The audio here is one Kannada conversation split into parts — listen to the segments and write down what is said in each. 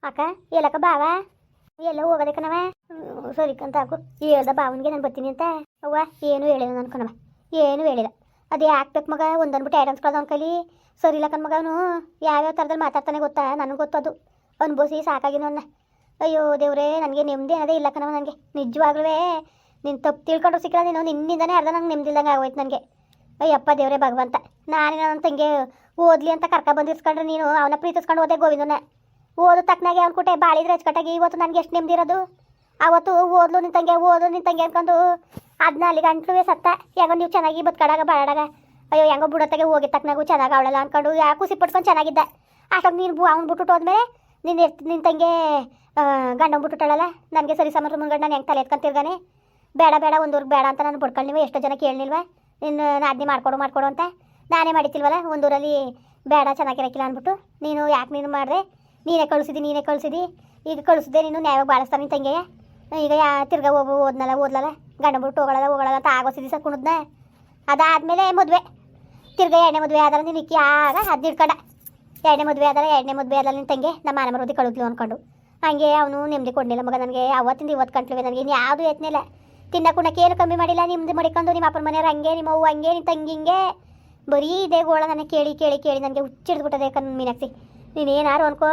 ಅಕ್ಕ ಎಲ್ಲಕ್ಕ ಬಾವ ಎಲ್ಲ ಹೋಗೋದೆ ಕಣವ. ಸರಿ ಕಂತ ಹಾಕು ಹೇಳ್ದ ಬಾವನಿಗೆ ನಾನು ಬರ್ತೀನಿ ಅಂತ. ಅವ್ವ ಏನು ಹೇಳಿಲ್ಲ ನಾನು ಕಣವ, ಏನು ಹೇಳಿಲ್ಲ. ಅದೇ ಹಾಕ್ಬೇಕು ಮಗ ಒಂದನ್ಬಿಟ್ಟು ಎರಡು ಅನ್ಸ್ಕೊಳ್ಳೋದು ಅವ್ನ ಕೈಲಿ ಸರಿ ಇಲ್ಲ ಕಣ್ ಮಗ. ಅವನು ಯಾವ್ಯಾವ ಥರದಲ್ಲಿ ಮಾತಾಡ್ತಾನೆ ಗೊತ್ತಾ, ನನಗೆ ಗೊತ್ತದು. ಅನ್ಬೋಸಿ ಸಾಕಾಗಿನವನ್ನ. ಅಯ್ಯೋ ದೇವ್ರೇ, ನನಗೆ ನೆಮ್ಮದಿ ಅನ್ನೋದೇ ಇಲ್ಲ ಕಣವ. ನನಗೆ ನಿಜವಾಗ್ಲೂ ನೀನು ತಪ್ಪು ತಿಳ್ಕೊಂಡ್ರು ಸಿಕ್ಕಲ್ಲ, ನೀನು ನಿನ್ನಿಂದನೇ ಅರ್ಧ ನಂಗೆ ನೆಮ್ಮದಿಲ್ದಂಗೆ ಆಗೋಯ್ತು ನನಗೆ. ಅಯ್ಯಪ್ಪ ದೇವ್ರೇ ಭಗವಂತ, ನಾನೇ ನನ್ನ ತಂಗೆ ಓದ್ಲಿ ಅಂತ ಕರ್ಕ ಬಂದಿಸ್ಕೊಂಡ್ರೆ ನೀನು ಅವನ ಪ್ರೀತಿಸ್ಕೊಂಡು ಹೋದೆ ಗೋವಿಂದನ. ಓದು ತಕ್ಕನಾಗೆ ಅವ್ನು ಕುಟೆ ಬಾಳಿದ್ರೆ ಅಚ್ಚುಕಟ್ಟಾಗಿ ಇವತ್ತು ನನಗೆ ಎಷ್ಟು ನೆಮ್ಮದಿ ಇರೋದು. ಅವತ್ತು ಓದ್ಲು ನಿನ್ನ ತಂಗೆ ಅನ್ಕೊಂಡು ಅದನ್ನ ಅಲ್ಲಿಗೆ ಅಂಟ್ಲುವೆ ಸತ್ತ. ಹೆಂಗೋ ನೀವು ಚೆನ್ನಾಗಿ ಬದುಕಾಡಾಗ ಬಾಳಾಡಾಗ ಅಯ್ಯೋ ಹೆಂಗೋ ಬುಡತ್ತಾಗೆ ಹೋಗಿ ತಕ್ಕನಾಗೂ ಚೆನ್ನಾಗಿ ಅವಳಲ್ಲ ಅಂದ್ಕೊಂಡು ಯಾಕೆ ಖುಷಿ ಪಟ್ಕೊಂಡು ಚೆನ್ನಾಗಿದ್ದ. ಅಷ್ಟೊಂದು ನೀನು ಅವ್ನು ಬಿಟ್ಟು ಹೋದ್ಮೇಲೆ ನಿನ್ನ ತಂಗೆ ಗಂಡನ ಬಿಟ್ಟುಟ್ಟಳಲ್ಲ. ನನಗೆ ಸರಿ ಸಮರ್ಥ ಮುಂಗಂಡು ನಾನು ಹೆಂಗೆ ತಲೆ ಎತ್ಕೊಂತಿರ್ಗಾನೆ. ಬೇಡ ಬೇಡ ಒಂದೂರ್ಗೆ ಬೇಡ ಅಂತ ನಾನು ಬಡ್ಕೊಂಡು ನೀವು ಎಷ್ಟೋ ಜನ ಕೇಳಲಿಲ್ವ ನಿನ್ನ ನಾದ್ನಿ ಮಾಡ್ಕೊಡು ಅಂತ. ನಾನೇ ಮಾಡಿತಿಲ್ವಲ್ಲ ಒಂದೂರಲ್ಲಿ ಬೇಡ ಚೆನ್ನಾಗಿರಕ್ಕಿಲ್ಲ ಅಂದ್ಬಿಟ್ಟು. ನೀನು ಯಾಕೆ ನೀನು ಮಾಡಿದೆ, ನೀನೇ ಕಳಿಸಿದಿ. ಈಗ ಕಳಿಸಿದೆ ನೀನು ನ್ಯಾಯವಾಗಿ ಬಾಳಿಸ್ತಾನೆ ನಿನ್ನ ತಂಗೆಯ. ಈಗ ತಿರ್ಗಾ ಓದ್ಲಲ್ಲ ಗಂಡ ಬಿಟ್ಟು ಹೋಗಳಲ್ಲ ಅಂತ ಆಗೋಸಿ ದಿವಸ ಕುಣಿದ್ನ. ಅದಾದಮೇಲೆ ಮದುವೆ, ತಿರ್ಗಾ ಎರಡನೇ ಮದುವೆ ಆದ್ರೆ ನೀನು ಇಕ್ಕಿ ಆಗ ಅದು ಹಿಡ್ಕೊಂಡ. ಎರಡನೇ ಮದುವೆ ಆದಲ್ಲ ನಿನ್ನ ತಂಗೆ ನಮ್ಮ ಮಾನ ಮರೋದಿ ಕಳಿದ್ಲು ಅಂದ್ಕೊಂಡು. ಹಂಗೆ ಅವನು ನೆಮ್ಮದಿ ಕೊಡಲಿಲ್ಲ ಮಗ ನನಗೆ. ಅವತ್ತಿಂದ ಇವತ್ತು ಕಂಟ್ಲುವೆ ನನಗೆ ಇನ್ನು ಯಾವುದು ಯತ್ನಿಲ್ಲ. ತಿನ್ನಕ್ಕೆ ಏನು ಕಮ್ಮಿ ಮಾಡಿಲ್ಲ. ನಿಮ್ಮದು ಮಡಿಕೊಂಡು ನಿಮ್ಮ ಅಪ್ಪನ ಮನೆಯವ್ರು ಹಂಗೆ, ನಿಮ್ಮ ಅವ್ವ ಹಂಗೆ, ನಿನ್ನ ತಂಗಿ ಹಿಂಗೆ ಬರೀ ಇದೇ ಗೋಳ ನನಗೆ ಕೇಳಿ ನನಗೆ ಹುಚ್ಚಿಡ್ದುಬಿಟ್ಟದೆ ಮೀನಾಕ್ಷಿ. ನೀನೇನಾರು ಅನ್ಕೋ,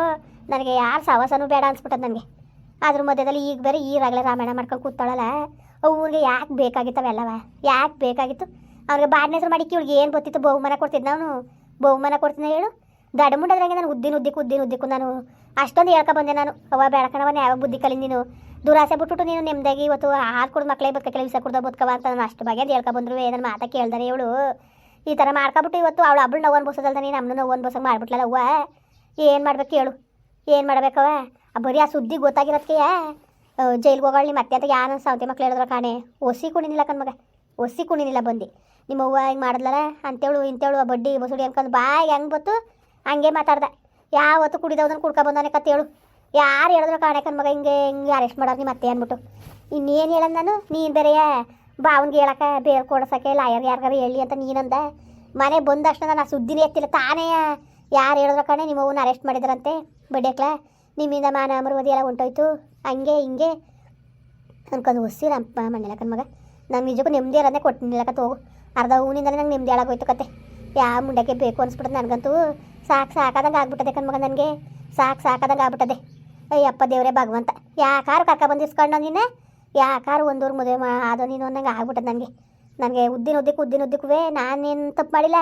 ನನಗೆ ಯಾರು ಸವಾಸನೂ ಬೇಡ ಅನ್ಸ್ಬಿಟ್ಟದ ನನಗೆ. ಅದ್ರ ಮಧ್ಯದಲ್ಲಿ ಈಗ ಬೇರೆ ಈರಾಗಲೇ ರಾಮಾಯಣ ಮಾಡ್ಕೊಂಡು ಕೂತಾಳಲ್ಲ. ಅವ್ರಿಗೆ ಯಾಕೆ ಬೇಕಾಗಿತ್ತವೆಲ್ಲವ, ಯಾಕೆ ಬೇಕಾಗಿತ್ತು ಅವ್ರಿಗೆ? ಬಾಡಿನ ಹೆಸರು ಮಾಡಿ ಇವಳಿಗೆ ಏನು ಗೊತ್ತಿತ್ತು? ಬಹುಮಾನ ಕೊಡ್ತಿದ್ದ ಅವನು, ಬಹುಮಾನ ಕೊಡ್ತೀನಿ ಹೇಳು. ದಡಮುಂಡದ್ರಾಗೆ ನಾನು ಉದ್ದಿಕ್ಕು ನಾನು ಅಷ್ಟೊಂದು ಬಂದೆ ನಾನು. ಅವ್ವ ಬೇಡಕಣವನ್ನ ಯಾವ ಬುದ್ಧಿ ಕಲಿ ನೀನು ದುರಾಸೆ ಬಿಟ್ಬಿಟ್ಟು ನೀನು ನೆಮ್ಮದಾಗಿ ಇವತ್ತು ಹಾಲು ಕುಡ್ದು ಮಕ್ಕಳೇ ಬದುಕಲ್ಲ ವಿಷ ಕುಡ್ದ ಬದುಕವ ಅಂತ ನಾನು ಅಷ್ಟು ಬಗ್ಗೆ ಬಂದ್ರು. ನನ್ನ ಮಾತಾ ಕೇಳ್ದಾರೆ ಇವಳು ಈ ಥರ ಮಾಡ್ಕೊಬಿಟ್ಟು ಇವತ್ತು ಅವಳು ಹಬ್ಬಳು ನೋವು ಅನ್ಬೋಸೋದಲ್ದ ನೀನು ನಮ್ಮನ್ನು ನೋವು ಅನ್ಬೋಸಂಗೆ ಮಾಡ್ಬಿಟ್ಲಲ್ಲ. ಅವ್ವ ಏನು ಮಾಡ್ಬೇಕು ಹೇಳು, ಏನು ಮಾಡ್ಬೇಕವ? ಬರೀ ಆ ಸುದ್ದಿ ಗೊತ್ತಾಗಿರೋದಕ್ಕೆ ಜೈಲ್ಗೆ ಹೋಗೋಳಿ ಮತ್ತೆ ಅಂತ ಯಾರು ಸಾವಂತಿ ಮಕ್ಳು ಹೇಳಿದ್ರು ಕಾಣೆ. ಒಸಿ ಕುಣಿನಿಲ್ಲ ಕಣ್ಮಗ, ಒಸಿ ಕುಣಿನಿಲ್ಲ ಬಂದು. ನಿಮ್ಮ ಅವ್ವ ಹಿಂಗೆ ಮಾಡಿದ್ಲಲ್ಲ ಅಂತೇಳು ಇಂತೇಳು ಬಡ್ಡಿ ಬಸುಡಿ ಅನ್ಕೊಂಡು ಬಾಯಿ ಹೆಂಗೆ ಬತ್ತು ಹಂಗೆ ಮಾತಾಡ್ದೆ. ಯಾವತ್ತು ಕುಡಿದವ್ದನ್ನು ಕುಡ್ಕೊಬಂದವನೇ ಕತ್ತೇಳು. ಯಾರು ಹೇಳಿದ್ರು ಕಾಣೆ ಕಣ್ಮಗ ಹಿಂಗೆ ಅರೆಸ್ಟ್ ಮಾಡೋರು ನಿಮ್ಮ ಮತ್ತೆ ಅಂದ್ಬಿಟ್ಟು. ಇನ್ನೇನು ಹೇಳೋದು ನಾನು? ನೀನು ಬೇರೆಯ ಬಾವನ್ಗೆ ಹೇಳಕ್ಕೆ ಬೇರೆ ಕೊಡ್ಸೋಕ್ಕೆ ಲಾಯರ್ ಯಾರಿಗಾರು ಹೇಳಿ ಅಂತ ನೀನಂದ. ಮನೆ ಬಂದಷ್ಟು ನಾನು ಆ ಸುದ್ದಿನೇ ಎತ್ತಿಲ್ಲ. ತಾನೇ ಯಾರು ಹೇಳಿದ್ರು ಕಾಣೆ ನಿಮ್ಮ ಅವ್ವನ್ನ ಅರೆಸ್ಟ್ ಮಾಡಿದ್ರಂತೆ ಬಡ್ಡೆಕ್ಲ, ನಿಮ್ಮಿಂದ ಮಾನ ಮರುವದಿ ಎಲ್ಲ ಹೊಂಟೋಯ್ತು ಹಂಗೆ ಹಿಂಗೆ ಅನ್ಕೊಂಡು ಒಸಿರಪ್ಪ ಮಣ್ಣೆಲ್ಲ ಕಣ್ಮಗ. ನಾನು ನಿಜಕ್ಕೂ ನೆಮ್ಮದಿ ಇರೋದೇ ಕೊಟ್ಟಿನಿಲ್ಲಕ್ಕ ಹೋಗು. ಅರ್ಧ ಹೂನಿಂದಲೇ ನಂಗೆ ನೆಮ್ಮದಿ ಹಾಳಾಗೋಯ್ತು ಕತೆ. ಯಾವ ಮುಂಡಕ್ಕೆ ಬೇಕು ಅನ್ಸ್ಬಿಟ್ಟದೆ ನನಗಂತೂ. ಸಾಕಾದಂಗೆ ಆಗ್ಬಿಟ್ಟದೆ ಕಣ್ಮಗ, ನನಗೆ ಸಾಕಾದಂಗೆ ಆಗ್ಬಿಟ್ಟದೆ. ಅಯ್ಯಪ್ಪ ದೇವರೇ ಭಗವಂತ, ಯಾಕಾರು ಕರ್ಕ ಬಂದಿಸ್ಕೊಂಡು ನೀನು, ಯಾಕಾರು ಒಂದೂರು ಮದುವೆ ಆದೋ ನೀನು ಅನ್ನಂಗೆ ಆಗ್ಬಿಟ್ಟದೆ ನನಗೆ. ಉದ್ದಿನದ್ದಕ್ಕೂ ನಾನೇನು ತಪ್ಪು ಮಾಡಿಲ್ಲ.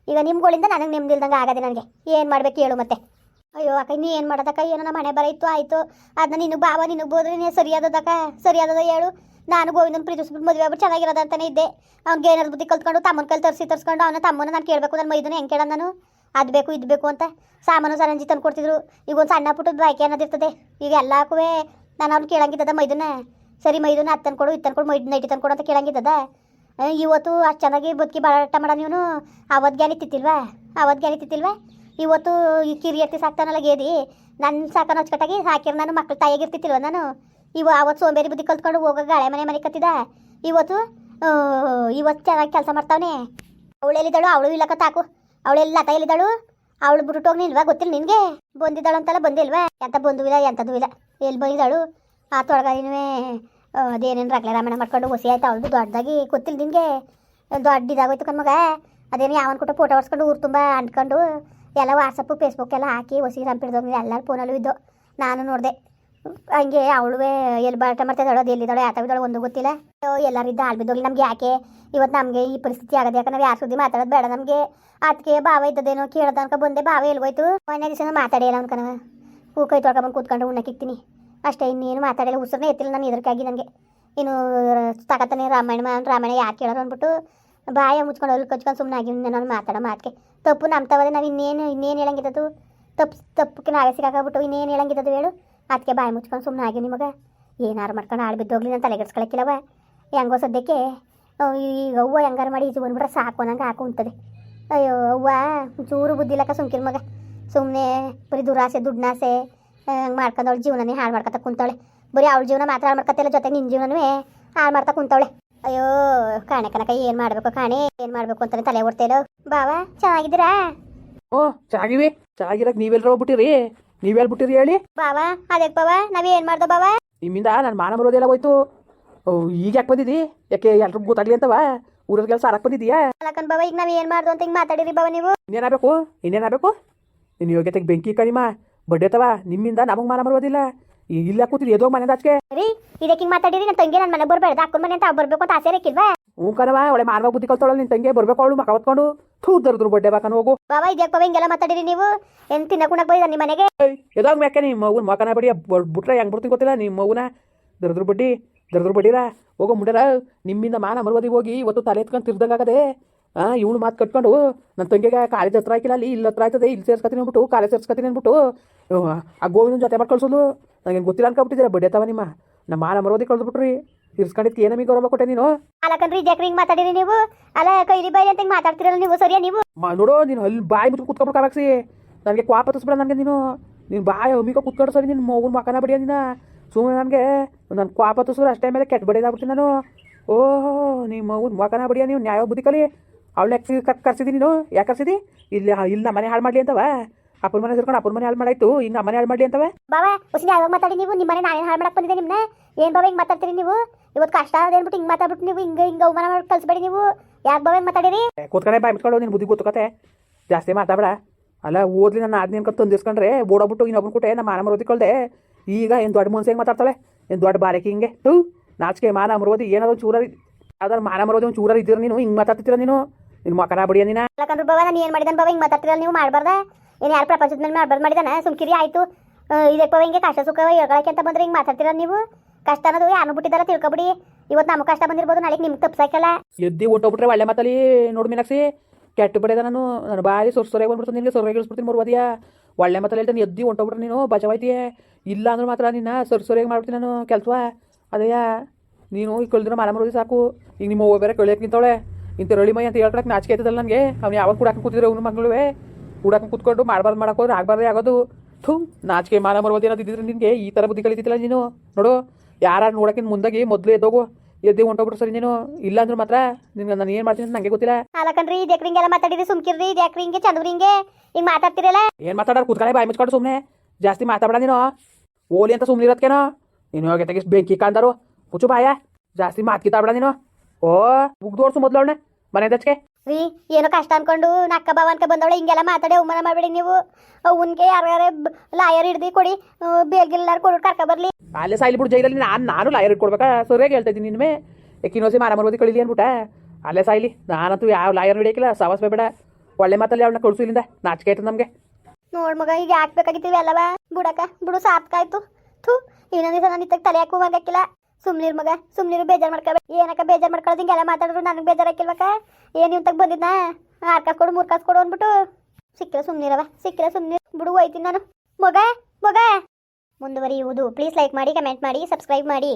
ಈಗ ನಿಮ್ಗಳಿಂದ ನನಗೆ ನೆಮ್ಮದಿ ಇಲ್ದಂಗೆ ಆಗದೆ ನನಗೆ. ಏನು ಮಾಡ್ಬೇಕು ಹೇಳು ಮತ್ತೆ? ಅಯ್ಯೋ ಅಕ್ಕ ನೀ ಏನು ಮಾಡೋದಕ್ಕ? ಏನೋ ನಮ್ಮ ಮನೆ ಬರ ಇತ್ತು ಆಯಿತು, ಅದನ್ನ ನಿನಗೆ ಬಾವ ನಿನಗೆ ಬೋದ್ರೆ ನೀನು ಸರಿಯಾದದ ಹೇಳು. ನಾನು ಗೋವಿಂದನ ಪ್ರೀತಿಸ್ಬಿಟ್ಟು ಮದುವೆ ಆಗ್ಬಿಟ್ಟು ಚೆನ್ನಾಗಿರೋದು ಅಂತಲೇ ಇದ್ದೆ. ಅವ್ನಿಗೆ ಏನಾದ್ರು ಬುದ್ಧಿ ಕಲ್ತ್ಕೊಂಡು ತಮ್ಮನ ಕೈಲಿ ತರಿಸ್ಕೊಂಡು ಅವನ ತಮ್ಮನ ನಾನು ಕೇಳಬೇಕು. ನನ್ನ ಮೈದನ ಹೆಂಗೆ ಕೇಳೋದು ನಾನು? ಅದು ಬೇಕು ಇದು ಬೇಕು ಅಂತ ಸಾಮಾನು ಸರಂಜಿ ತಂದು ಕೊಡ್ತಿದ್ರು. ಈಗ ಒಂದು ಸಣ್ಣ ಪುಟ್ಟದ ಬಾಯ್ಕೆ ಅನ್ನೋದಿರ್ತದೆ. ಈಗ ಎಲ್ಲಕ್ಕೂ ನಾನು ಅವ್ನು ಕೇಳಂಗಿದ್ದದ ಮೈದನ. ಸರಿ ಮೈದನ ಅದು ತಂದ್ಕೊಡು ಇದು ತಂದ್ಕೊಡು ನೈಟಿ ತಂದ್ಕೊಡು ಅಂತ ಕೇಳಂಗಿದ್ದದ. ಇವತ್ತು ಅಷ್ಟು ಚೆನ್ನಾಗಿ ಬದುಕಿ ಬಾಳಾಟ ಮಾಡೋ ನೀನು ಅವತ್ತು ಗ್ಯಾನಿತ್ತಿಲ್ವಾ? ಇವತ್ತು ಈ ಕಿರಿಯರ್ತಿ ಸಾಕ್ತಾನಲ್ಲ ಗೇದಿ, ನನ್ನ ಸಾಕನ ಅಚ್ಚುಕಟ್ಟಾಗಿ ಸಾಕಿರ ನಾನು ಮಕ್ಳು ತಾಯಿಯಾಗಿರ್ತಿತ್ತಿಲ್ವ ನಾನು? ಅವತ್ತು ಸೋಂಬೇರಿ ಬುದ್ಧಿ ಕಲ್ತ್ಕೊಂಡು ಹೋಗೋಕೆ ಹಳೆ ಮನೆ ಕತ್ತಿದ. ಇವತ್ತು ಚೆನ್ನಾಗಿ ಕೆಲಸ ಮಾಡ್ತಾವನೆ. ಅವಳೆಲ್ಲಿದ್ದಾಳು? ಅವಳು ಇಲ್ಲಕ್ಕ ತಾಕು. ಅವಳೆಲ್ಲ ಎಲ್ಲಿದ್ದಾಳು? ಅವಳು ಬಿಟ್ಟು ಹೋಗ್ನಿಲ್ವಾ? ಗೊತ್ತಿಲ್ಲ ನಿನಗೆ? ಬಂದಿದ್ದಾಳು ಅಂತಲ್ಲ, ಬಂದಿಲ್ವಾ? ಎಂಥ ಬಂದುವಿಲ್ಲ ಎಂಥದ್ದು ಇಲ್ಲ. ಎಲ್ಲಿ ಬಂದಿದ್ದಾಳು? ಆ ತೊಳಗಾರಿನೂ ಅದೇನೇನು ರಗಳೆ ರಾಮಾಯಣ ಮಾಡ್ಕೊಂಡು ಹೊಸಿ ಆಯ್ತು ಅವಳದು ದೊಡ್ಡದಾಗಿ. ಗೊತ್ತಿಲ್ಲ ನಿನಗೆ? ದೊಡ್ಡ ಇದಾಗೋಯ್ತು ಕಣ್ಮಗ. ಅದೇನು ಯಾವನ್ ಕೊಟ್ಟು ಫೋಟೋ ಹೊಡ್ಸ್ಕೊಂಡು ಊರು ತುಂಬ ಅಂಟ್ಕೊಂಡು ಎಲ್ಲ ವಾಟ್ಸಪ್ಪು ಫೇಸ್ಬುಕ್ ಎಲ್ಲ ಹಾಕಿ ಹೊಸಿ ಸಂಪಿಡ್ದೋಗಿ ಎಲ್ಲರೂ ಫೋನಲ್ಲೂ ಇದ್ದು ನಾನು ನೋಡಿದೆ. ಹಂಗೆ ಅವಳು ಎಲ್ಲಿ ಬಾಟ ಮಾಡ್ತಿದ್ದಾಳೋ, ಅದು ಎಲ್ಲಿದ್ದಾಳೋ, ಯಾತವಿದ್ದಾಳೋ ಒಂದು ಗೊತ್ತಿಲ್ಲ. ಎಲ್ಲರಿದ್ದ ಹಾಳು ಬಿದ್ದೋಗಿ ನಮ್ಗೆ ಯಾಕೆ ಇವತ್ತು ನಮಗೆ ಈ ಪರಿಸ್ಥಿತಿ ಆಗೋದು? ಯಾಕೆ ನಾವು ಯಾರು ಸುದ್ದಿ ಮಾತಾಡೋದು ಬೇಡ ನಮಗೆ. ಅದಕ್ಕೆ ಭಾವ ಇದ್ದದೇನೋ ಕೇಳ್ದ ಅನ್ಕೊ ಬಂದೆ. ಭಾವ ಎಲ್ಗೋಯ್ತು? ಮೊನ್ನೆ ದಿವಸ ಮಾತಾಡಿಲ್ಲ ಅನ್ಕನವ. ಹೂಕೈ ತೊಳ್ಕೊಂಬಂದು ಕೂತ್ಕೊಂಡು ಉಣ್ಣಕ್ಕಿಕ್ತೀನಿ ಅಷ್ಟೇ, ಇನ್ನೇನು ಮಾತಾಡಿಲ್ಲ. ಉಸಿರನ್ನೇ ಎತ್ತಿಲ್ಲ ನಾನು ಇದಕ್ಕಾಗಿ. ನನಗೆ ಇನ್ನು ತಗತಾನೆ ರಾಮಾಯಣ ಯಾಕೆ ಕೇಳೋರು ಅಂದ್ಬಿಟ್ಟು ಬಾಯ ಮುಚ್ಕೊಂಡು ಅಲ್ಲಿ ಕಚ್ಕೊಂಡು ಸುಮ್ಮನೆ ಆಗಿ ನಾನು ಮಾತಾಡೋ ಮಾತಿಗೆ ತಪ್ಪು ನಂಬ್ತವದೆ. ನಾವು ಇನ್ನೇನು ಹೇಳಂಗಿದ್ದದು? ತಪ್ಪಕ್ಕೆ ನಾವೇ ಸಿಕ್ಕಾಗ್ಬಿಟ್ಟು ಇನ್ನೇನು ಹೇಳಂಗಿದ್ದದು ಹೇಳು? ಅದಕ್ಕೆ ಬಾಯಿ ಮುಚ್ಕೊಂಡು ಸುಮ್ಮನೆ ಆಗಿ. ನಿಮಗೆ ಏನಾರು ಮಾಡ್ಕೊಂಡು ಆಳು ಬಿದ್ದೋಗ್ಲಿ ನಾನು ತಲೆಗೆಡ್ಸ್ಕೊಳಕ್ಕಿಲ್ಲವ. ಹೆಂಗೋ ಸದ್ಯಕ್ಕೆ ಈಗ ಅವ್ವ ಹೆಂಗಾರು ಮಾಡಿ ಈಜು ಬಂದ್ಬಿಟ್ರೆ ಸಾಕು ನಂಗೆ ಹಾಕು ಅಂತದೆ. ಅಯ್ಯೋ ಅವ್ವ ಚೂರು ಬುದ್ಧಿ ಇಲ್ಲಕ್ಕ ಸುಮ್ಕಿರ್ ಮಗ. ಸುಮ್ಮನೆ ಬರೀ ದುರಾಸೆ ದುಡ್ನಾಸೆ ಹಂಗೆ ಮಾಡ್ಕೊಂಡು ಅವಳು ಜೀವನನೇ ಹಾಳು ಮಾಡ್ಕೊತ ಕುಂತವಳೆ. ಬರೀ ಅವಳ ಜೀವನ ಮಾತ್ರ ಹಾಳು ಮಾಡ್ಕೊತಿಲ್ಲ, ಜೊತೆಗೆ ನಿನ್ನ ಜೀವನವೇ ಹಾಳು ಮಾಡ್ತಾ ಕುಂತವಳೆ. ಅಯ್ಯೋ ಕಾಣೆ ಕನಕ ಏನು ಮಾಡಬೇಕು ಅಂತಾನೆ ತಲೆ ಓಡ್ತೇಲೋ. ಬಾವ ಚೆನ್ನಾಗಿದ್ದೀರಾ? ಚೆನ್ನಾಗಿವಿ. ಚೆನ್ನಾಗಿರಕ್ಕೆ ನೀವೆಲ್ಲರೂ ಹೋಗ್ಬಿಟ್ಟಿರಿ. ನೀವು ಹೇಳ್ಬಿಟ್ಟಿರಿ ಹೇಳಿ. ಬಾವ ಅದಕ್ಕೆ ಬಾವ ನಾವೇನು ಮಾಡ್ದೋ ಬಾವ? ನಿಮ್ಮಿಂದ ನನ್ನ ಮಾನ ಬರೋದೆಲ್ಲ ಹೋಯ್ತು. ಈಗ ಯಾಕೆ ಬಂದಿದ್ದಿ? ಯಾಕೆ ಎಲ್ರಿಗೂ ಗೊತ್ತಾಗ್ಲಿ ಅಂತವ ಊರವ್ರಿಗೆಲ್ಲ ಸಾರಕ್ಕೆ ಬಂದಿದ್ದೀಯಾ? ಅಲ್ಲಕನ್ ಬಾವ, ಈಗ ನಾವ್ ಏನು ಮಾಡ್ದೋ ಅಂತ ಹಿಂಗೆ ಮಾತಾಡಿರಿ ಬಾವ ನೀವು. ಇನ್ನೇನಾಗಬೇಕು ನಿನ್ನ ಯೋಗ್ಯತೆಗೆ ಬೆಂಕಿ ಕಡಿಮ ಬಡ್ಡೆತವ. ನಿಮ್ಮಿಂದ ನಮಗೆ ಮಾನ ಬರೋದಿಲ್ಲ. ಇಲ್ಲ ಕೂತಿರಿ ಎದೋ ಮನೆ ಆಚೆ ರೀ. ಇದಕ್ಕೆ ಹಿಂಗೆ ಮಾತಾಡಿರಿ, ನನ್ನ ತಂಗಿ ನನ್ನ ಮನೆ ಬರ್ಬೇಡ್ದು, ಅಕ್ಕನ ಮನೆ ಅಂತ ಬರ್ಬೇಕು ಅಂತ ಆಸೆ ಇಕ್ಕಿಲ್ವಾ? ಹ್ಞೂ ಕಣವ, ಒಳ್ಳೆ ಮಾನವ ಬುದ್ಧಿ ಕಲ್ತಾಳ ನಿನ್ನ ತಂಗಿ. ಬರ್ಬೇಕು ಅವಳು ಮಕ ಹೊತ್ಕೊಂಡು ಥೂ ದರ್ದ್ರು ಬಡ್ಡೆ ಬಾಕನ ಹೋಗು. ಬಾವ ಇದ್ಯಾಕೆ ಬಾವ ಹಿಂಗೆಲ್ಲ ಮಾತಾಡಿರಿ ನೀವು? ಏನು ತಿನ್ನಕುಣಕ್ ಬೈದ ನಿಮ್ಮ ಮನೆಗೆ? ಎದಾಗ ಮ್ಯಾಕೆ ನಿಮ್ಮ ಮಗುನ ಮಕನ ಬಡಿ ಬಿಟ್ರೆ ಹೆಂಗೆ ಬರ್ತೀನಿ ಗೊತ್ತಿಲ್ಲ. ನಿಮ್ಮ ಮಗುನ ದರ್ದ್ರ ಬಡ್ಡಿರ ಹೋಗೋ ಮುಂಡರ. ನಿಮ್ಮಿಂದ ಮಾನ ಮರುವದಿ ಹೋಗಿ ಇವತ್ತು ತಲೆ ಎತ್ಕೊಂಡು ತಿರ್ದಂಗಾಗದೆ. ಇವಳು ಮಾತು ಕಟ್ಕೊಂಡು ನನ್ನ ತಂಗಿಗೆ ಕಾಲೇಜ್ ಹತ್ರ ಹಾಕಿಲ್ಲ, ಅಲ್ಲಿ ಇಲ್ಲಿ ಹತ್ರ ಆಯ್ತದೆ, ಇಲ್ಲಿ ಸೇರ್ಸ್ಕೊತೀನಿ ಅಂದ್ಬಿಟ್ಟು ಕಾಲೇಜ್ ಸೇರ್ಸ್ಕೊತೀನಿ ಅಂದ್ಬಿಟ್ಟು ಆ ಗೋವಿನ ಜೊತೆ ಮಾಡಿ ಕಳ್ಸೋದು ನನಗೇನು ಗೊತ್ತಿಲ್ಲ ಅನ್ಕೊಬಿಟ್ಟಿದ್ದೀರ. ಬಡ್ಡೆ ತವ ನಿಮ್ಮ ನಮ್ಮ ಮಾನ ಮರೋದಿ ಕಳ್ದ್ಬಿಟ್ರಿ. ಇರ್ಸ್ಕೊಂಡಿದ್ದಕ್ಕೆ ಏನಮಗೆ ಗೌರವ ಕೊಟ್ಟೆ ನೀನು? ಅಲ್ಲಕನ್ರಿ ಇದ್ಯಾಕ್ರಿ ಹಿಂಗೆ ಮಾತಾಡಿರಿ ನೀವು? ಅಲ್ಲ ಕೈಲಿ ಬಾಯಿ ಅಂತ ಹಿಂಗೆ ಮಾತಾಡ್ತಿರಲ್ಲ ನೀವು, ಸರಿಯಾ ನೀವು? ನೋಡು ನೀನು ಅಲ್ಲಿ ಬಾಯಿ ಮುಚ್ಕೊಂಡು ಕುತ್ಕೊಬಿಟ್ಟು ಕಾವಾಕ್ಸಿ ನನಗೆ ಕ್ವಾಪ ತಸ್ಬಿಡ. ನನಗೆ ನೀನು ಬಾಯಿ ಅಮ್ಮಿಕೊ ಕುತ್ಕೊಂಡು ಸರಿ ನಿನ್ನ ಮಗುನ ಮಕನ ಬಡಿಯ ನೀನು ಸುಮ್ಮನೆ ನನಗೆ ನನ್ನ ಕ್ವಾಪ ತಸ್ರು ಅಷ್ಟೇ ಮೇಲೆ ಕೆಟ್ಟ ಬಡಿದಾಗ್ಬಿಡ್ತೀನಿ ನಾನು. ಓಹೋ ನಿಮ್ಮ ಮಗುನ ಮಕನ ಬಡಿಯ ನೀವು ನ್ಯಾಯ ಬುದ್ಧಿ ಕಲಿ. ಅವಳನ್ನ ಕರ್ಸಿದಿ ನೀನು? ಯಾಕೆ ಕರ್ಸಿದಿ? ಇಲ್ಲಿ ನಮ್ಮ ಮನೆ ಹಾಳು ಮಾಡಲಿ ಅಂತವ? ಅಪ್ಪನ ಮನೆ ಸೇರ್ಕೊಂಡು ಅಪ್ಪನ ಮನೆ ಹಾಳು ಮಾಡಾಯ್ತು, ಹಿಂಗೆ ನಮ್ಮ ಮನೆ ಹಾಳು ಮಾಡಲಿ ಅಂತವ? ಬಾಬಾ ಹೊಸಿನ ಯಾವಾಗ ಮಾತಾಡಿ ನೀವು? ನಿಮ್ಮ ಮನೆ ನಾನೇನು ಹಾಳು ಮಾಡಕ್ಕೆ ಬಂದಿದ್ದೆ ನಿಮ್ಮನ್ನ? ಏನು ಬಾಬಾ ಹಿಂಗೆ ಮಾತಾಡ್ತೀರಿ ನೀವು? ಇವತ್ತು ಕಷ್ಟ ಅದೇನ್ಬಿಟ್ಟು ಹಿಂಗೆ ಮಾತಾಡ್ಬಿಟ್ಟು ನೀವು ಹಿಂಗೆ ಅವಮಾನ ಮಾಡಿ ಕಳಿಸ್ಬೇಡಿ ನೀವು. ಯಾಕೆ ಬಾಬಾ ಹಿಂಗೆ ಮಾತಾಡಿರಿ? ಕೂತ್ಕಡೆ ಬಾಯ್ ಬಿಟ್ಕೊಂಡು ನಿನ್ನ ಬುದ್ಧಿ ಗೊತ್ತುಕತೆ ಜಾಸ್ತಿ ಮಾತಾಡ. ಅಲ್ಲ ಓದ್ಲಿ ನನ್ನ ಆದ್ನೇನು ಕತ್ತು ತಂದಿಸ್ಕೊಂಡ್ರೆ ಓಡೋಗ್ಬಿಟ್ಟು ಇನ್ನೊಬ್ಬನ ಕೊಟ್ಟೆ ನಮ್ಮ ಮಾನ ಮರೋದಿ ಕಳ್ದೆ. ಈಗ ಏನು ದೊಡ್ಡ ಮನ್ಸು ಹೆಂಗೆ ಮಾತಾಡ್ತಾಳೆ? ಏನು ದೊಡ್ಡ ಬಾರಕಿ ಹಿಂಗೆ ನಾಚಿಕೆ ಮಾನ ಮರೋದಿ ಏನಾದ್ರು ಚೂರಾರಿ ಯಾವ್ದಾರು ಮಾನ ಮರೋದಿ ಒಂದು ಚೂರಾರಿ ಇದ್ದೀರ ನೀನು? ಹಿಂಗೆ ಮಾತಾಡ್ತೀರ ನೀನು? ನಿನ್ನ ಮಕನ ಬಡಿಯ ನೀನು? ಯಾಕಂದ್ರೆ ಬಾಬಾ ನಾನು ಏನು ಮಾಡಿದಾನೆ ಬಾಬಾ ಹಿಂಗೆ ಮಾತಾಡ್ತಿರಲ್ಲ ನೀವು? ಮಾಡಬಾರ್ದ ಏನು? ಯಾರು ಪ್ರಪಂಚದ ಮೇಲೆ ಮಾಡಬಾರ್ದು ಮಾಡಿದಾನೆ? ಸುಮ್ಕಿರಿ ಆಯಿತು. ಇದಕ್ಕೆ ಬಾಬಾ ಹಿಂಗೆ ಕಷ್ಟ ಸುಖ ಹೇಳ್ಕೊಳಕ್ಕೆ ಅಂತ ಬಂದ್ರೆ ಹಿಂಗೆ ಮಾತಾಡ್ತಿರಲ್ಲ ನೀವು? ಕಷ್ಟ ಅನ್ನೋದು ಯಾರು ಬಿಟ್ಟಿದ್ದಾರ ತಿಳ್ಕೊಬಿಡಿ. ಇವತ್ತು ನಮಗೆ ಕಷ್ಟ ಬಂದಿರ್ಬೋದು, ನಾಳೆಗೆ ನಿಮ್ಗೆ ತಪ್ಸಾಕಲ್ಲ. ಎದ್ದಿ ಹೊಟ್ಟೋಗ್ಬಿಟ್ರೆ ಒಳ್ಳೆ ಮಾತಲ್ಲಿ ನೋಡಿ ಮೀನಾಕ್ಷಿ ಕೆಟ್ಟ ಬಡಿದ ನನ್ನ ಬಾಯಿ ಸೊರೆ ಬಂದ್ಬಿಡ್ತು ನಿನಗೆ. ಸೊರೆ ಗಿಳಿಸ್ಬಿಡ್ತೀನಿ ಮರುವದಿಯಾ. ಒಳ್ಳೆ ಮಾತಲ್ಲಿ ಹೇಳ್ತಾನೆ ಎದ್ದಿ ಹೊಂಟೋಗ್ಬಿಟ್ರೆ ನೀನು ಬಚಾವಾಯ್ತೀಯೇ. ಇಲ್ಲ ಅಂದ್ರೆ ಮಾತ್ರ ನಿನ್ನ ಸೊರೆಗೆ ಮಾಡ್ಬಿಡ್ತೀನಿ ನಾನು ಕೆಲಸ. ಅದೇಯ ನೀನು ಈಗ ಕಳೆದ್ರೆ ಮಾನ ಮರೋದಿ ಸಾಕು. ಈಗ ನಿಮ್ಮ ಅವ್ವ ಬೇರೆ ಕಳಿಯಕ್ಕೆ ನಿಂತವಳೆ. ಇಂಥ ರಳಿ ಮೈ ಅಂತ ಹೇಳ್ಕೊಳಕ್ಕೆ ನಾಚಿಕೆ ಆಯ್ತದಲ್ಲ ನನಗೆ. ಅವ್ನು ಯಾವಾಗ ಕೂಡಾಕ ಕೂತಿದ್ರೆ ಅವ್ನು ಮಗಳುವೆ ಕೂಡಾಕ ಕೂತ್ಕೊಂಡು ಮಾಡಬಾರ್ದು ಮಾಡೋಕೋದ್ರೆ ಆಗಬಾರ್ದೇ ಆಗೋದು. ಥೂ ನಾಚಿಕೆ ಮಾನ ಮರೋದಿ ಏನಾದ್ರು ಇದ್ದಿದ್ರೆ ನಿನಗೆ ಈ ಥರ ಬುದ್ಧಿ ಕಲಿತಿಲ್ಲ ನೀನು. ನೋಡು ಯಾರು ನೋಡೋಕ್ಕಿಂತ ಮುಂದಾಗಿ ಮೊದಲು ಎದ್ದೋಗು. ಎದ್ದಿ ಹೊಂಟೋಗ್ಬಿಟ್ರು ಸರಿ ನೀನು. ಇಲ್ಲ ಅಂದ್ರೆ ಮಾತ್ರ ನಿನ್ಗೆ ನಾನು ಏನು ಮಾಡ್ತೀನಿ ಅಂತ ನನಗೆ ಗೊತ್ತಿಲ್ಲ. ಅಲ್ಲಕನ್ರಿ ಇದ್ಯಾಕ್ರಿ ಹಿಂಗೆಲ್ಲ ಮಾತಾಡಿರಿ? ಸುಮ್ಕಿರ್ರಿ. ಇದ್ಯಾಕ್ರಿ ಹಿಂಗೆ ಚಂದ್ರಿ ಹಿಂಗೆ ಮಾತಾಡ್ತಿರಲ್ಲ? ಏನು ಮಾತಾಡೋರು ಕೂತ್ಕಡೆ ಬಾಯಿ ಮುಚ್ಕೊಂಡು ಸುಮ್ಮನೆ ಜಾಸ್ತಿ ಮಾತಾಡ ನೀನು. ಓಲಿ ಅಂತ ಸುಮ್ಮನೆ ಇರೋದಕ್ಕೇನೋ ನೀನು ಹೋಗಿ ತೆಗಿಸ್ ಬೆಂಕಿ ಕಾಂದರು ಮುಚ್ಚು ಬಾಯ. ಜಾಸ್ತಿ ಮಾತು ಕಿತ್ತಾಬೇಡ ನೀನು. ಓ ಮುಗ್ದೋರ್ಸು ಮೊದಲು ಅವಳನ್ನ ಮನೆ ದಚ್ಕೆ ರೀ. ಏನೋ ಕಷ್ಟ ಅನ್ಕೊಂಡು ನಕ್ಕ ಬಾವ ಅನ್ಕ ಬಂದವಳೆ ಹಿಂಗೆಲ್ಲ ಮಾತಾಡಿ ಅವಮಾನ ಮಾಡಬೇಡಿ ನೀವು. ಅವನ್ಗೆ ಯಾರ್ಯಾರ ಲಾಯರ್ ಹಿಡ್ದು ಕೊಡಿ, ಬೇಲ್ಗಿಲ್ಲಾರು ಕೊಡು ಕರ್ಕ ಬರ್ಲಿ. ಅಲ್ಲೇ ಸಾಯ್ಲಿ ಬಿಡು ಜೈಲಲ್ಲಿ. ನಾನು ಲಾಯರ್ ಇಟ್ಕೊಡ್ಬೇಕಾ? ಸರಿಯಾಗಿ ಹೇಳ್ತಾ ಇದ್ದೀನಿ ನಿನ್ನೆ. ಯಾಕಿನೋಸಿ ಮಾನ ಮರೋದಿ ಕಳೀಲಿ ಅನ್ಬಿಟ್ಟ ಅಲ್ಲೇ ಸಾಯ್ಲಿ. ನಾನಂತೂ ಯಾವ ಲಾಯರ್ ಹಿಡಿಯಕಿಲ್ಲ. ಸಾವಾಸ ಬೇಡ. ಒಳ್ಳೆ ಮಾತಲ್ಲಿ ಅವಳನ್ನ ಕಳಿಸು ಇಲ್ಲಿಂದ. ನಾಚಿಕೆ ಆಯ್ತು ನಮಗೆ. ನೋಡ್ ಮಗ ಈಗ ಹಾಕ್ಬೇಕಾಗಿತ್ತೀವಿ ಅಲ್ಲವಾ? ಬುಡಕ ಬಿಡು ಸಾತ್ಕಾಯ್ತು. ಥೂ ಇನ್ನೊಂದು ದಿವಸ ನಾನು ಇತ್ತಾಗ ತಲೆ ಹಾಕುವ ಹಾಕಿಲ್ಲ. ಸುಮ್ನಿರ್ ಮಗ ಸುಮ್ನಿರು. ಬೇಜಾರು ಮಾಡ್ಕೋಬೇಡ. ಏನಕ್ಕ ಬೇಜಾರು ಮಾಡ್ಕೊಳ್ಳೋದು? ಹಿಂಗೆಲ್ಲ ಮಾತಾಡಿದ್ರು ನನಗೆ ಬೇಜಾರು ಹಾಕಿಲ್ವಕ್ಕ? ಏನು ಇವ್ತಾಗ ಬಂದಿದ್ನಾ 6 ಕಾಸು ಕೊಡು 3 ಕಾಸು ಕೊಡು ಅಂದ್ಬಿಟ್ಟು? ಸಿಕ್ಕಿಲ್ಲ ಸುಮ್ನಿರವ, ಸಿಕ್ಕಿಲ್ಲ ಸುಮ್ನಿರು. ಬಿಡು ಹೋಯ್ತೀನಿ ನಾನು. ಮಗ ಮುಂದುವರಿಯುವುದು. ಪ್ಲೀಸ್ ಲೈಕ್ ಮಾಡಿ, ಕಮೆಂಟ್ ಮಾಡಿ, ಸಬ್ಸ್ಕ್ರೈಬ್ ಮಾಡಿ.